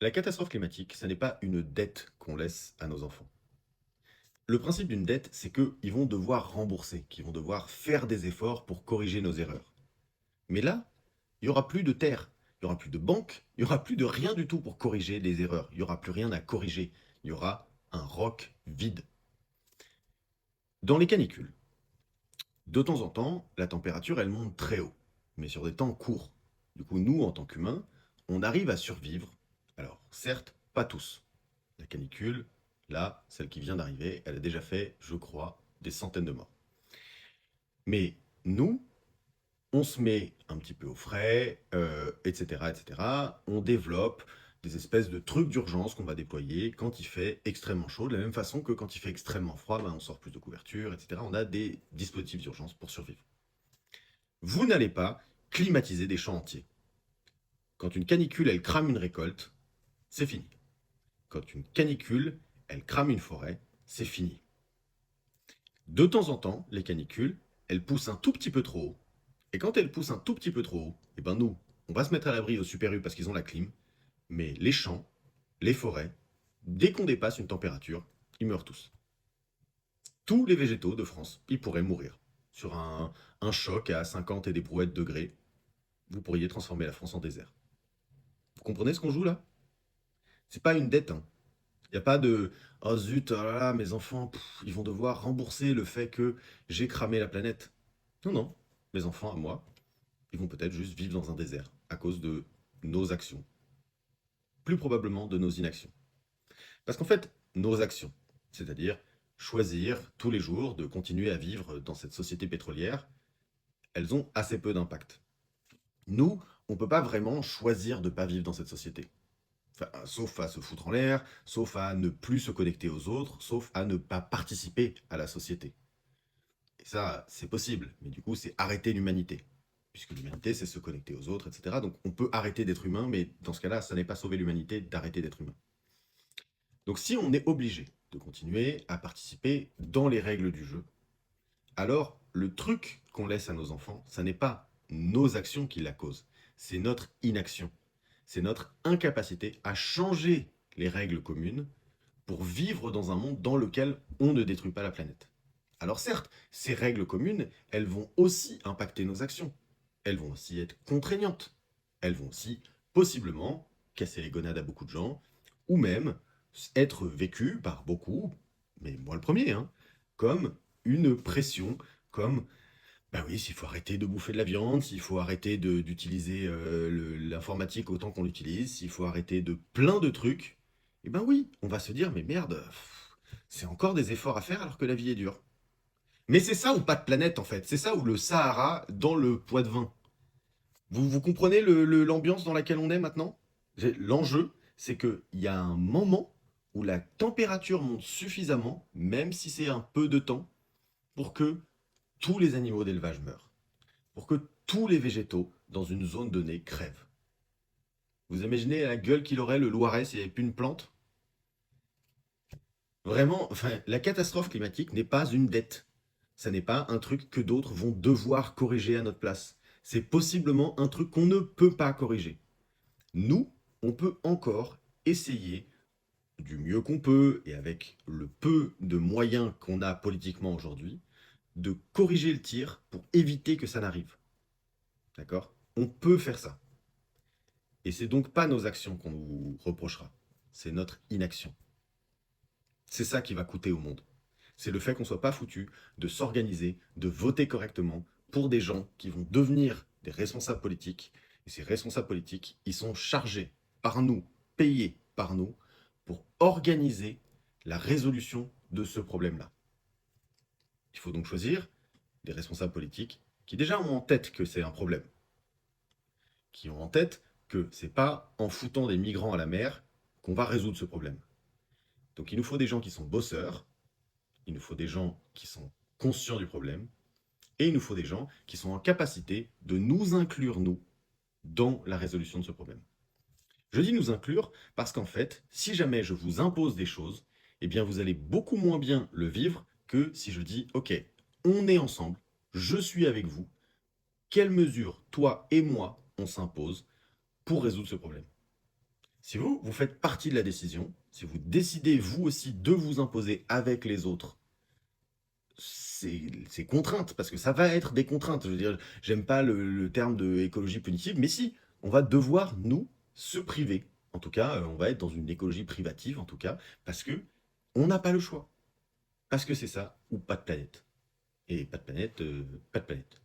La catastrophe climatique, ça n'est pas une dette qu'on laisse à nos enfants. Le principe d'une dette, c'est qu'ils vont devoir rembourser, qu'ils vont devoir faire des efforts pour corriger nos erreurs. Mais là, il n'y aura plus de terre, il n'y aura plus de banque, il n'y aura plus de rien du tout pour corriger les erreurs. Il n'y aura plus rien à corriger. Il y aura un roc vide. Dans les canicules, de temps en temps, la température, elle monte très haut, mais sur des temps courts. Du coup, nous, en tant qu'humains, on arrive à survivre. Alors, certes, pas tous. La canicule, là, celle qui vient d'arriver, elle a déjà fait, je crois, des centaines de morts. Mais nous, on se met un petit peu au frais, etc., etc. On développe des espèces de trucs d'urgence qu'on va déployer quand il fait extrêmement chaud, de la même façon que quand il fait extrêmement froid, ben, on sort plus de couverture, etc. On a des dispositifs d'urgence pour survivre. Vous n'allez pas climatiser des champs entiers. Quand une canicule, elle crame une récolte, c'est fini. Quand une canicule, elle crame une forêt, c'est fini. De temps en temps, les canicules, elles poussent un tout petit peu trop haut. Et quand elles poussent un tout petit peu trop haut, et ben nous, on va se mettre à l'abri au Super U parce qu'ils ont la clim, mais les champs, les forêts, dès qu'on dépasse une température, ils meurent tous. Tous les végétaux de France, ils pourraient mourir. Sur un choc à 50 et des brouettes degrés, vous pourriez transformer la France en désert. Vous comprenez ce qu'on joue là? C'est pas une dette, hein. Il n'y a pas de oh zut, oh là là, mes enfants, ils vont devoir rembourser le fait que j'ai cramé la planète. Non, non. Mes enfants, à moi, ils vont peut-être juste vivre dans un désert à cause de nos actions. Plus probablement de nos inactions. Parce qu'en fait, nos actions, c'est-à-dire choisir tous les jours de continuer à vivre dans cette société pétrolière, elles ont assez peu d'impact. Nous, on ne peut pas vraiment choisir de ne pas vivre dans cette société. Enfin, sauf à se foutre en l'air, sauf à ne plus se connecter aux autres, sauf à ne pas participer à la société. Et ça, c'est possible, mais du coup, c'est arrêter l'humanité. Puisque l'humanité, c'est se connecter aux autres, etc. Donc on peut arrêter d'être humain, mais dans ce cas-là, ça n'est pas sauver l'humanité d'arrêter d'être humain. Donc si on est obligé de continuer à participer dans les règles du jeu, alors le truc qu'on laisse à nos enfants, ça n'est pas nos actions qui la causent, c'est notre inaction. C'est notre incapacité à changer les règles communes pour vivre dans un monde dans lequel on ne détruit pas la planète. Alors certes, ces règles communes, elles vont aussi impacter nos actions. Elles vont aussi être contraignantes. Elles vont aussi, possiblement, casser les gonades à beaucoup de gens, ou même être vécues par beaucoup, mais moi le premier, hein, comme une pression, comme bah oui, s'il faut arrêter de bouffer de la viande, s'il faut arrêter d'utiliser l'informatique autant qu'on l'utilise, s'il faut arrêter de plein de trucs, eh ben oui, on va se dire, mais merde, c'est encore des efforts à faire alors que la vie est dure. Mais c'est ça ou pas de planète en fait, c'est ça ou le Sahara dans le poids de vin. Vous comprenez l'ambiance dans laquelle on est maintenant? L'enjeu, c'est qu'il y a un moment où la température monte suffisamment, même si c'est un peu de temps, pour que tous les animaux d'élevage meurent. Pour que tous les végétaux dans une zone donnée crèvent. Vous imaginez la gueule qu'il aurait le Loiret s'il n'y avait plus une plante? Vraiment, enfin, la catastrophe climatique n'est pas une dette. Ça n'est pas un truc que d'autres vont devoir corriger à notre place. C'est possiblement un truc qu'on ne peut pas corriger. Nous, on peut encore essayer du mieux qu'on peut et avec le peu de moyens qu'on a politiquement aujourd'hui, de corriger le tir pour éviter que ça n'arrive. D'accord? On peut faire ça. Et c'est donc pas nos actions qu'on nous reprochera, c'est notre inaction. C'est ça qui va coûter au monde. C'est le fait qu'on soit pas foutu de s'organiser, de voter correctement pour des gens qui vont devenir des responsables politiques. Et ces responsables politiques, ils sont chargés par nous, payés par nous, pour organiser la résolution de ce problème-là. Il faut donc choisir des responsables politiques qui déjà ont en tête que c'est un problème, qui ont en tête que c'est pas en foutant des migrants à la mer qu'on va résoudre ce problème. Donc il nous faut des gens qui sont bosseurs, il nous faut des gens qui sont conscients du problème, et il nous faut des gens qui sont en capacité de nous inclure, nous, dans la résolution de ce problème. Je dis nous inclure parce qu'en fait, si jamais je vous impose des choses, eh bien vous allez beaucoup moins bien le vivre que si je dis, ok, on est ensemble, je suis avec vous, quelles mesures, toi et moi, on s'impose pour résoudre ce problème. Si vous, vous faites partie de la décision, si vous décidez vous aussi de vous imposer avec les autres, c'est contrainte, parce que ça va être des contraintes. Je veux dire, j'aime pas le terme de écologie punitive, mais si, on va devoir, nous, se priver. En tout cas, on va être dans une écologie privative, en tout cas, parce que on n'a pas le choix. Parce que c'est ça, ou pas de planète. Et pas de planète, pas de planète.